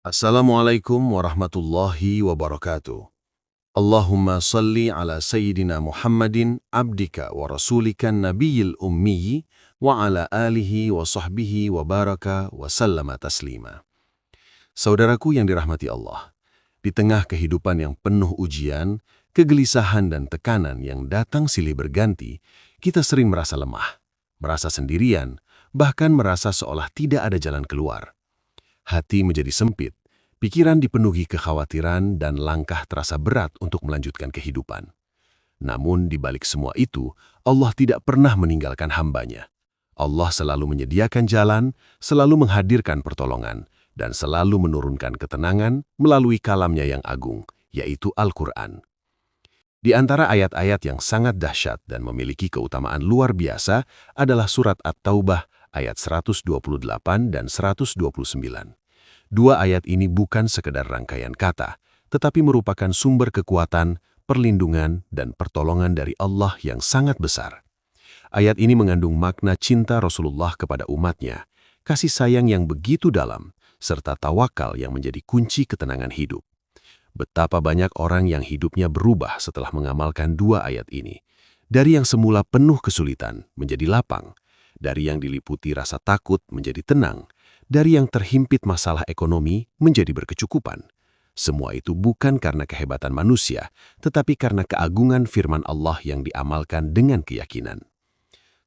Assalamualaikum warahmatullahi wabarakatuh. Allahumma salli ala Sayyidina Muhammadin abdika wa rasulika nabiyil ummiyi wa ala alihi wa sahbihi wa baraka wa sallama taslima. Saudaraku yang dirahmati Allah, di tengah kehidupan yang penuh ujian, kegelisahan dan tekanan yang datang silih berganti, kita sering merasa lemah, merasa sendirian, bahkan merasa seolah tidak ada jalan keluar. Hati menjadi sempit, pikiran dipenuhi kekhawatiran dan langkah terasa berat untuk melanjutkan kehidupan. Namun di balik semua itu, Allah tidak pernah meninggalkan hambanya. Allah selalu menyediakan jalan, selalu menghadirkan pertolongan, dan selalu menurunkan ketenangan melalui kalamnya yang agung, yaitu Al-Quran. Di antara ayat-ayat yang sangat dahsyat dan memiliki keutamaan luar biasa adalah surat At-Taubah ayat 128 dan 129. Dua ayat ini bukan sekedar rangkaian kata, tetapi merupakan sumber kekuatan, perlindungan, dan pertolongan dari Allah yang sangat besar. Ayat ini mengandung makna cinta Rasulullah kepada umatnya, kasih sayang yang begitu dalam, serta tawakal yang menjadi kunci ketenangan hidup. Betapa banyak orang yang hidupnya berubah setelah mengamalkan dua ayat ini. Dari yang semula penuh kesulitan menjadi lapang, dari yang diliputi rasa takut menjadi tenang, dari yang terhimpit masalah ekonomi menjadi berkecukupan. Semua itu bukan karena kehebatan manusia, tetapi karena keagungan firman Allah yang diamalkan dengan keyakinan.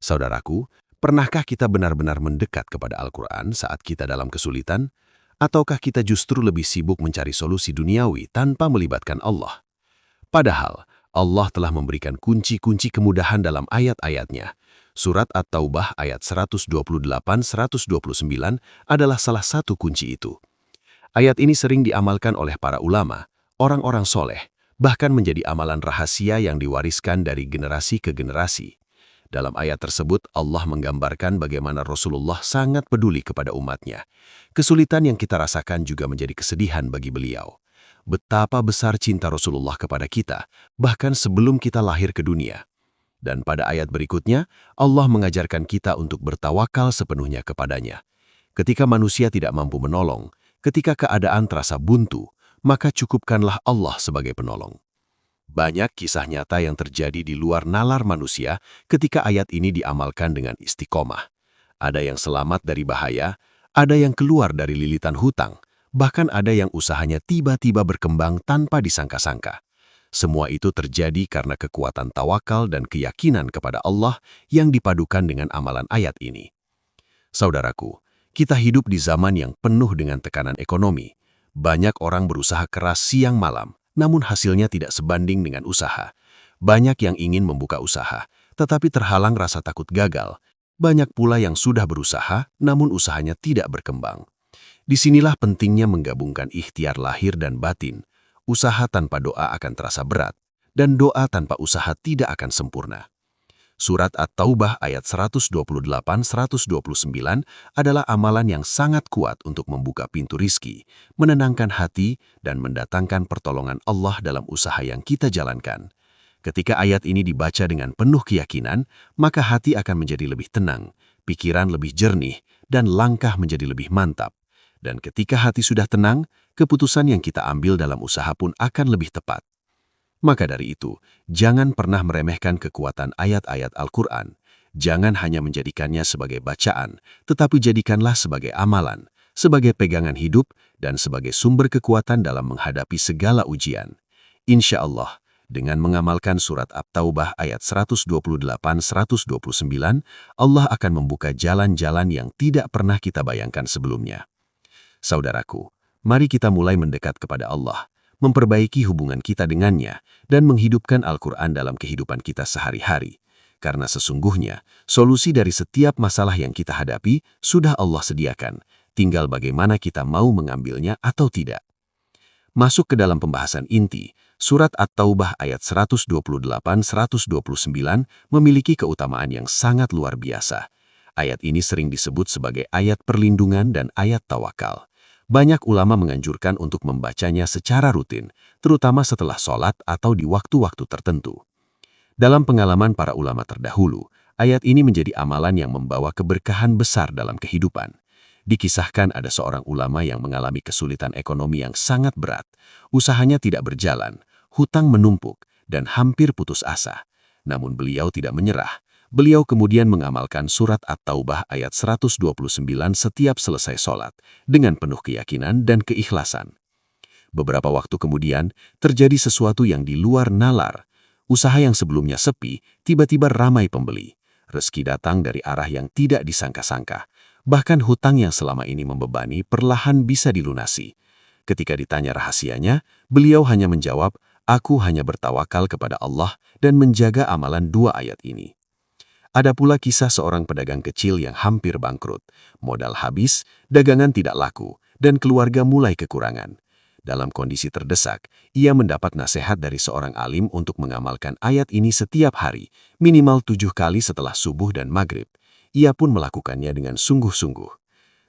Saudaraku, pernahkah kita benar-benar mendekat kepada Al-Quran saat kita dalam kesulitan? Ataukah kita justru lebih sibuk mencari solusi duniawi tanpa melibatkan Allah? Padahal, Allah telah memberikan kunci-kunci kemudahan dalam ayat-ayatnya. Surat At-Taubah ayat 128-129 adalah salah satu kunci itu. Ayat ini sering diamalkan oleh para ulama, orang-orang soleh, bahkan menjadi amalan rahasia yang diwariskan dari generasi ke generasi. Dalam ayat tersebut, Allah menggambarkan bagaimana Rasulullah sangat peduli kepada umatnya. Kesulitan yang kita rasakan juga menjadi kesedihan bagi beliau. Betapa besar cinta Rasulullah kepada kita, bahkan sebelum kita lahir ke dunia. Dan pada ayat berikutnya, Allah mengajarkan kita untuk bertawakal sepenuhnya kepadanya. Ketika manusia tidak mampu menolong, ketika keadaan terasa buntu, maka cukupkanlah Allah sebagai penolong. Banyak kisah nyata yang terjadi di luar nalar manusia ketika ayat ini diamalkan dengan istiqomah. Ada yang selamat dari bahaya, ada yang keluar dari lilitan hutang, bahkan ada yang usahanya tiba-tiba berkembang tanpa disangka-sangka. Semua itu terjadi karena kekuatan tawakal dan keyakinan kepada Allah yang dipadukan dengan amalan ayat ini. Saudaraku, kita hidup di zaman yang penuh dengan tekanan ekonomi. Banyak orang berusaha keras siang malam, namun hasilnya tidak sebanding dengan usaha. Banyak yang ingin membuka usaha, tetapi terhalang rasa takut gagal. Banyak pula yang sudah berusaha, namun usahanya tidak berkembang. Disinilah pentingnya menggabungkan ikhtiar lahir dan batin. Usaha tanpa doa akan terasa berat, dan doa tanpa usaha tidak akan sempurna. Surat At-Taubah ayat 128-129 adalah amalan yang sangat kuat untuk membuka pintu rizki, menenangkan hati, dan mendatangkan pertolongan Allah dalam usaha yang kita jalankan. Ketika ayat ini dibaca dengan penuh keyakinan, maka hati akan menjadi lebih tenang, pikiran lebih jernih, dan langkah menjadi lebih mantap. Dan ketika hati sudah tenang, keputusan yang kita ambil dalam usaha pun akan lebih tepat. Maka dari itu, jangan pernah meremehkan kekuatan ayat-ayat Al-Quran. Jangan hanya menjadikannya sebagai bacaan, tetapi jadikanlah sebagai amalan, sebagai pegangan hidup, dan sebagai sumber kekuatan dalam menghadapi segala ujian. Insya Allah, dengan mengamalkan surat At-Taubah ayat 128-129, Allah akan membuka jalan-jalan yang tidak pernah kita bayangkan sebelumnya. Saudaraku, mari kita mulai mendekat kepada Allah, memperbaiki hubungan kita dengannya, dan menghidupkan Al-Quran dalam kehidupan kita sehari-hari. Karena sesungguhnya, solusi dari setiap masalah yang kita hadapi sudah Allah sediakan, tinggal bagaimana kita mau mengambilnya atau tidak. Masuk ke dalam pembahasan inti, surat At-Taubah ayat 128-129 memiliki keutamaan yang sangat luar biasa. Ayat ini sering disebut sebagai ayat perlindungan dan ayat tawakal. Banyak ulama menganjurkan untuk membacanya secara rutin, terutama setelah sholat atau di waktu-waktu tertentu. Dalam pengalaman para ulama terdahulu, ayat ini menjadi amalan yang membawa keberkahan besar dalam kehidupan. Dikisahkan ada seorang ulama yang mengalami kesulitan ekonomi yang sangat berat. Usahanya tidak berjalan, hutang menumpuk, dan hampir putus asa. Namun beliau tidak menyerah. Beliau kemudian mengamalkan surat At-Taubah ayat 129 setiap selesai sholat, dengan penuh keyakinan dan keikhlasan. Beberapa waktu kemudian, terjadi sesuatu yang di luar nalar. Usaha yang sebelumnya sepi, tiba-tiba ramai pembeli. Rezeki datang dari arah yang tidak disangka-sangka. Bahkan hutang yang selama ini membebani perlahan bisa dilunasi. Ketika ditanya rahasianya, beliau hanya menjawab, "Aku hanya bertawakal kepada Allah dan menjaga amalan 2 ayat ini." Ada pula kisah seorang pedagang kecil yang hampir bangkrut. Modal habis, dagangan tidak laku, dan keluarga mulai kekurangan. Dalam kondisi terdesak, ia mendapat nasihat dari seorang alim untuk mengamalkan ayat ini setiap hari, minimal 7 kali setelah subuh dan maghrib. Ia pun melakukannya dengan sungguh-sungguh.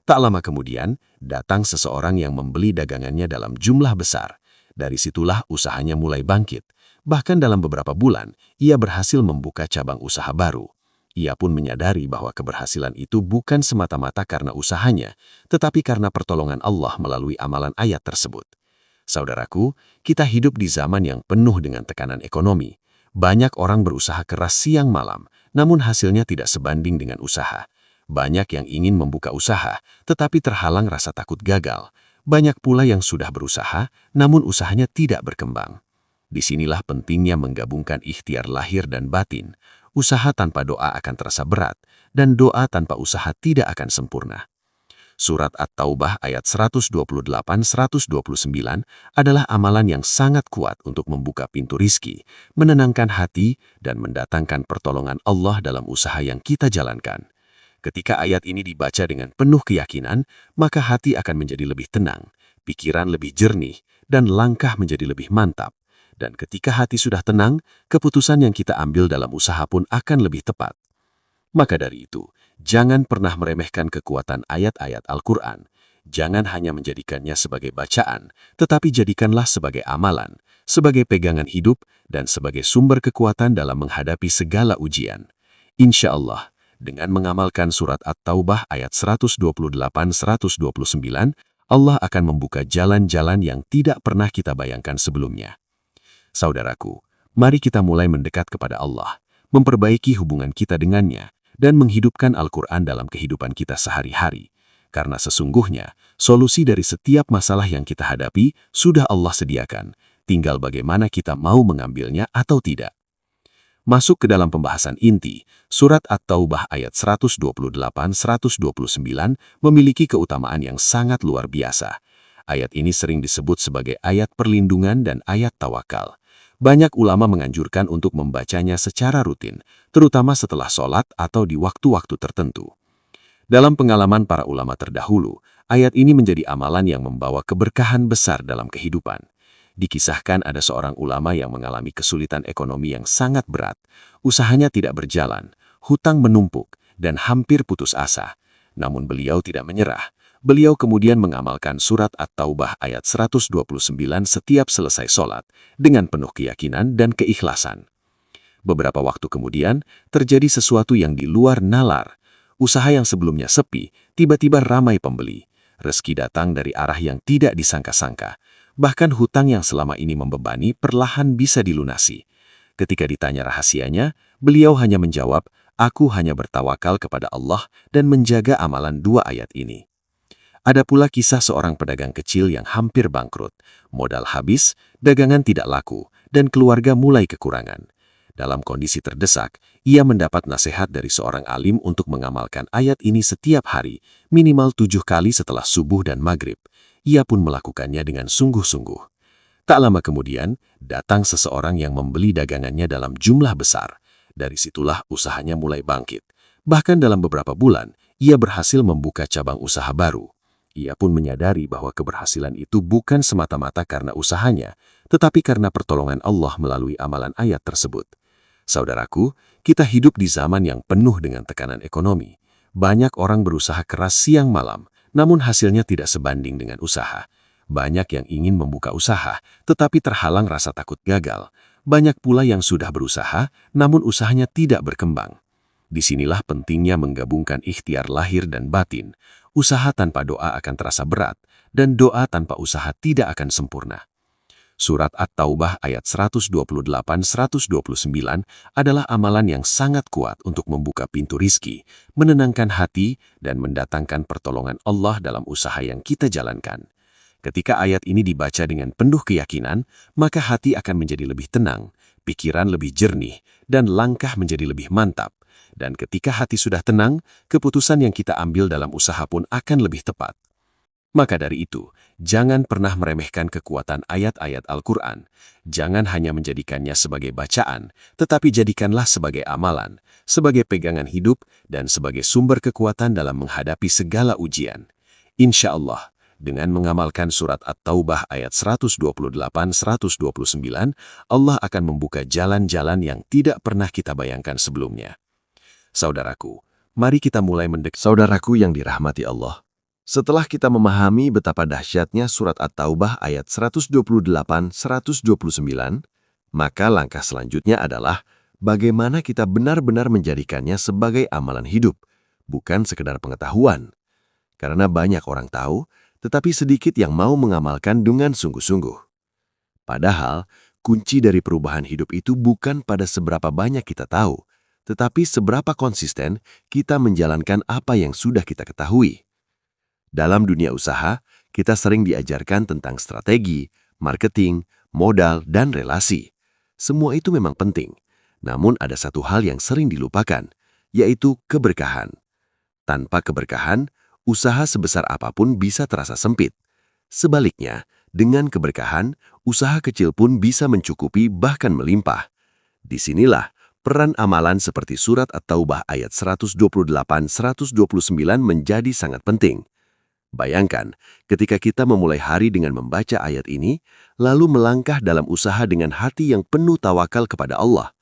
Tak lama kemudian, datang seseorang yang membeli dagangannya dalam jumlah besar. Dari situlah usahanya mulai bangkit. Bahkan dalam beberapa bulan, ia berhasil membuka cabang usaha baru. Ia pun menyadari bahwa keberhasilan itu bukan semata-mata karena usahanya, tetapi karena pertolongan Allah melalui amalan ayat tersebut. Saudaraku, kita hidup di zaman yang penuh dengan tekanan ekonomi. Banyak orang berusaha keras siang malam, namun hasilnya tidak sebanding dengan usaha. Banyak yang ingin membuka usaha, tetapi terhalang rasa takut gagal. Banyak pula yang sudah berusaha, namun usahanya tidak berkembang. Disinilah pentingnya menggabungkan ikhtiar lahir dan batin. Usaha tanpa doa akan terasa berat, dan doa tanpa usaha tidak akan sempurna. Surat At-Taubah ayat 128-129 adalah amalan yang sangat kuat untuk membuka pintu rizki, menenangkan hati, dan mendatangkan pertolongan Allah dalam usaha yang kita jalankan. Ketika ayat ini dibaca dengan penuh keyakinan, maka hati akan menjadi lebih tenang, pikiran lebih jernih, dan langkah menjadi lebih mantap. Dan ketika hati sudah tenang, keputusan yang kita ambil dalam usaha pun akan lebih tepat. Maka dari itu, jangan pernah meremehkan kekuatan ayat-ayat Al-Quran. Jangan hanya menjadikannya sebagai bacaan, tetapi jadikanlah sebagai amalan, sebagai pegangan hidup, dan sebagai sumber kekuatan dalam menghadapi segala ujian. Insya Allah, dengan mengamalkan surat At-Taubah ayat 128-129, Allah akan membuka jalan-jalan yang tidak pernah kita bayangkan sebelumnya. Saudaraku, mari kita mulai mendekat kepada Allah, memperbaiki hubungan kita dengannya, dan menghidupkan Al-Quran dalam kehidupan kita sehari-hari. Karena sesungguhnya, solusi dari setiap masalah yang kita hadapi sudah Allah sediakan, tinggal bagaimana kita mau mengambilnya atau tidak. Masuk ke dalam pembahasan inti, surat At-Taubah ayat 128-129 memiliki keutamaan yang sangat luar biasa. Ayat ini sering disebut sebagai ayat perlindungan dan ayat tawakal. Banyak ulama menganjurkan untuk membacanya secara rutin, terutama setelah sholat atau di waktu-waktu tertentu. Dalam pengalaman para ulama terdahulu, ayat ini menjadi amalan yang membawa keberkahan besar dalam kehidupan. Dikisahkan ada seorang ulama yang mengalami kesulitan ekonomi yang sangat berat. Usahanya tidak berjalan, hutang menumpuk, dan hampir putus asa. Namun beliau tidak menyerah. Beliau kemudian mengamalkan surat At-Taubah ayat 129 setiap selesai sholat, dengan penuh keyakinan dan keikhlasan. Beberapa waktu kemudian, terjadi sesuatu yang di luar nalar. Usaha yang sebelumnya sepi, tiba-tiba ramai pembeli. Rezeki datang dari arah yang tidak disangka-sangka. Bahkan hutang yang selama ini membebani perlahan bisa dilunasi. Ketika ditanya rahasianya, beliau hanya menjawab, "Aku hanya bertawakal kepada Allah dan menjaga amalan 2 ayat ini." Ada pula kisah seorang pedagang kecil yang hampir bangkrut. Modal habis, dagangan tidak laku, dan keluarga mulai kekurangan. Dalam kondisi terdesak, ia mendapat nasihat dari seorang alim untuk mengamalkan ayat ini setiap hari, minimal 7 kali setelah subuh dan maghrib. Ia pun melakukannya dengan sungguh-sungguh. Tak lama kemudian, datang seseorang yang membeli dagangannya dalam jumlah besar. Dari situlah usahanya mulai bangkit. Bahkan dalam beberapa bulan, ia berhasil membuka cabang usaha baru. Ia pun menyadari bahwa keberhasilan itu bukan semata-mata karena usahanya, tetapi karena pertolongan Allah melalui amalan ayat tersebut. Saudaraku, kita hidup di zaman yang penuh dengan tekanan ekonomi. Banyak orang berusaha keras siang malam, namun hasilnya tidak sebanding dengan usaha. Banyak yang ingin membuka usaha, tetapi terhalang rasa takut gagal. Banyak pula yang sudah berusaha, namun usahanya tidak berkembang. Disinilah pentingnya menggabungkan ikhtiar lahir dan batin. Usaha tanpa doa akan terasa berat, dan doa tanpa usaha tidak akan sempurna. Surat At-Taubah ayat 128-129 adalah amalan yang sangat kuat untuk membuka pintu rizki, menenangkan hati, dan mendatangkan pertolongan Allah dalam usaha yang kita jalankan. Ketika ayat ini dibaca dengan penuh keyakinan, maka hati akan menjadi lebih tenang, pikiran lebih jernih, dan langkah menjadi lebih mantap. Dan ketika hati sudah tenang, keputusan yang kita ambil dalam usaha pun akan lebih tepat. Maka dari itu, jangan pernah meremehkan kekuatan ayat-ayat Al-Quran. Jangan hanya menjadikannya sebagai bacaan, tetapi jadikanlah sebagai amalan, sebagai pegangan hidup, dan sebagai sumber kekuatan dalam menghadapi segala ujian. Insya Allah, dengan mengamalkan surat At-Taubah ayat 128-129, Allah akan membuka jalan-jalan yang tidak pernah kita bayangkan sebelumnya. Saudaraku, mari kita mulai Saudaraku yang dirahmati Allah. Setelah kita memahami betapa dahsyatnya surat At-Taubah ayat 128-129, maka langkah selanjutnya adalah bagaimana kita benar-benar menjadikannya sebagai amalan hidup, bukan sekedar pengetahuan. Karena banyak orang tahu, tetapi sedikit yang mau mengamalkan dengan sungguh-sungguh. Padahal, kunci dari perubahan hidup itu bukan pada seberapa banyak kita tahu, tetapi seberapa konsisten kita menjalankan apa yang sudah kita ketahui. Dalam dunia usaha, kita sering diajarkan tentang strategi, marketing, modal, dan relasi. Semua itu memang penting, namun ada satu hal yang sering dilupakan, yaitu keberkahan. Tanpa keberkahan, usaha sebesar apapun bisa terasa sempit. Sebaliknya, dengan keberkahan, usaha kecil pun bisa mencukupi bahkan melimpah. Disinilah peran amalan seperti surat At-Taubah ayat 128-129 menjadi sangat penting. Bayangkan, ketika kita memulai hari dengan membaca ayat ini, lalu melangkah dalam usaha dengan hati yang penuh tawakal kepada Allah.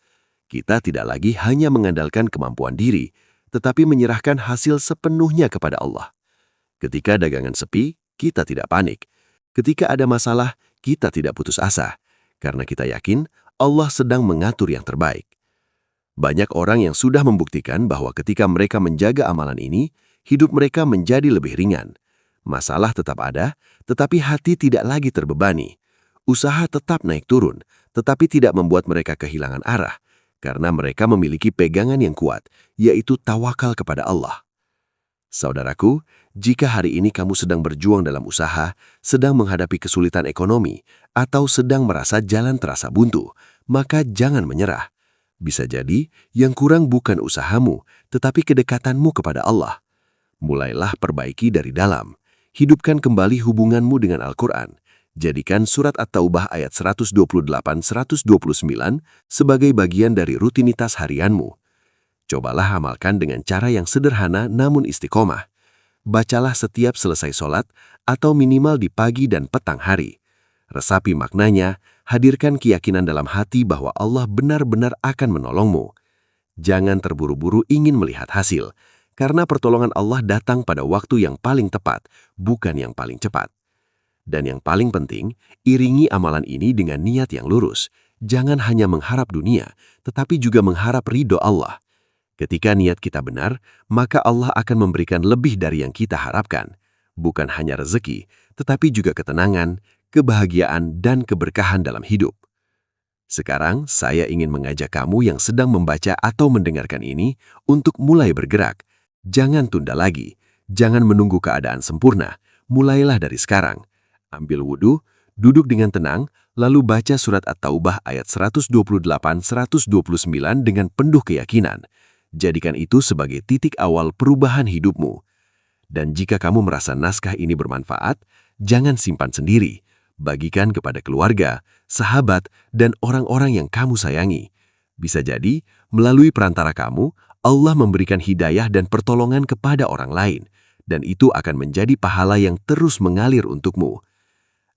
Kita tidak lagi hanya mengandalkan kemampuan diri, tetapi menyerahkan hasil sepenuhnya kepada Allah. Ketika dagangan sepi, kita tidak panik. Ketika ada masalah, kita tidak putus asa, karena kita yakin Allah sedang mengatur yang terbaik. Banyak orang yang sudah membuktikan bahwa ketika mereka menjaga amalan ini, hidup mereka menjadi lebih ringan. Masalah tetap ada, tetapi hati tidak lagi terbebani. Usaha tetap naik turun, tetapi tidak membuat mereka kehilangan arah, karena mereka memiliki pegangan yang kuat, yaitu tawakal kepada Allah. Saudaraku, jika hari ini kamu sedang berjuang dalam usaha, sedang menghadapi kesulitan ekonomi, atau sedang merasa jalan terasa buntu, maka jangan menyerah. Bisa jadi, yang kurang bukan usahamu, tetapi kedekatanmu kepada Allah. Mulailah perbaiki dari dalam. Hidupkan kembali hubunganmu dengan Al-Quran. Jadikan surat At-Taubah ayat 128-129 sebagai bagian dari rutinitas harianmu. Cobalah amalkan dengan cara yang sederhana namun istiqomah. Bacalah setiap selesai sholat atau minimal di pagi dan petang hari. Resapi maknanya, hadirkan keyakinan dalam hati bahwa Allah benar-benar akan menolongmu. Jangan terburu-buru ingin melihat hasil, karena pertolongan Allah datang pada waktu yang paling tepat, bukan yang paling cepat. Dan yang paling penting, iringi amalan ini dengan niat yang lurus. Jangan hanya mengharap dunia, tetapi juga mengharap ridho Allah. Ketika niat kita benar, maka Allah akan memberikan lebih dari yang kita harapkan. Bukan hanya rezeki, tetapi juga ketenangan, kebahagiaan, dan keberkahan dalam hidup. Sekarang, saya ingin mengajak kamu yang sedang membaca atau mendengarkan ini untuk mulai bergerak. Jangan tunda lagi, jangan menunggu keadaan sempurna, mulailah dari sekarang. Ambil wudhu, duduk dengan tenang, lalu baca surat At-Taubah ayat 128-129 dengan penuh keyakinan. Jadikan itu sebagai titik awal perubahan hidupmu. Dan jika kamu merasa naskah ini bermanfaat, jangan simpan sendiri. Bagikan kepada keluarga, sahabat, dan orang-orang yang kamu sayangi. Bisa jadi, melalui perantara kamu, Allah memberikan hidayah dan pertolongan kepada orang lain, dan itu akan menjadi pahala yang terus mengalir untukmu.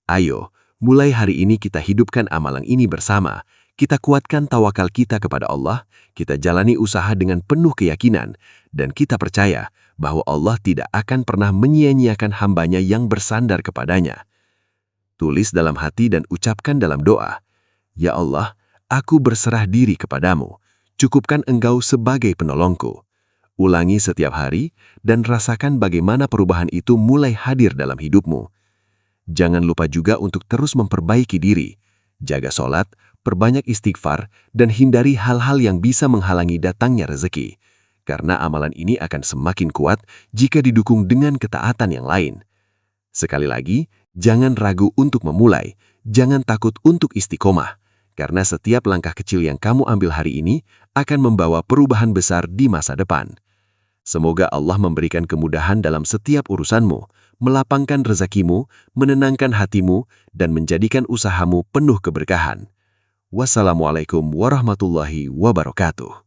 Ayo, mulai hari ini kita hidupkan amalan ini bersama. Kita kuatkan tawakal kita kepada Allah, kita jalani usaha dengan penuh keyakinan, dan kita percaya bahwa Allah tidak akan pernah menyia-nyiakan hambanya yang bersandar kepadanya. Tulis dalam hati dan ucapkan dalam doa, "Ya Allah, aku berserah diri kepadamu. Cukupkan Engkau sebagai penolongku. Ulangi setiap hari dan rasakan bagaimana perubahan itu mulai hadir dalam hidupmu. Jangan lupa juga untuk terus memperbaiki diri. Jaga sholat, perbanyak istighfar, dan hindari hal-hal yang bisa menghalangi datangnya rezeki. Karena amalan ini akan semakin kuat jika didukung dengan ketaatan yang lain. Sekali lagi, jangan ragu untuk memulai. Jangan takut untuk istiqomah. Karena setiap langkah kecil yang kamu ambil hari ini akan membawa perubahan besar di masa depan. Semoga Allah memberikan kemudahan dalam setiap urusanmu, melapangkan rezakimu, menenangkan hatimu, dan menjadikan usahamu penuh keberkahan. Wassalamualaikum warahmatullahi wabarakatuh.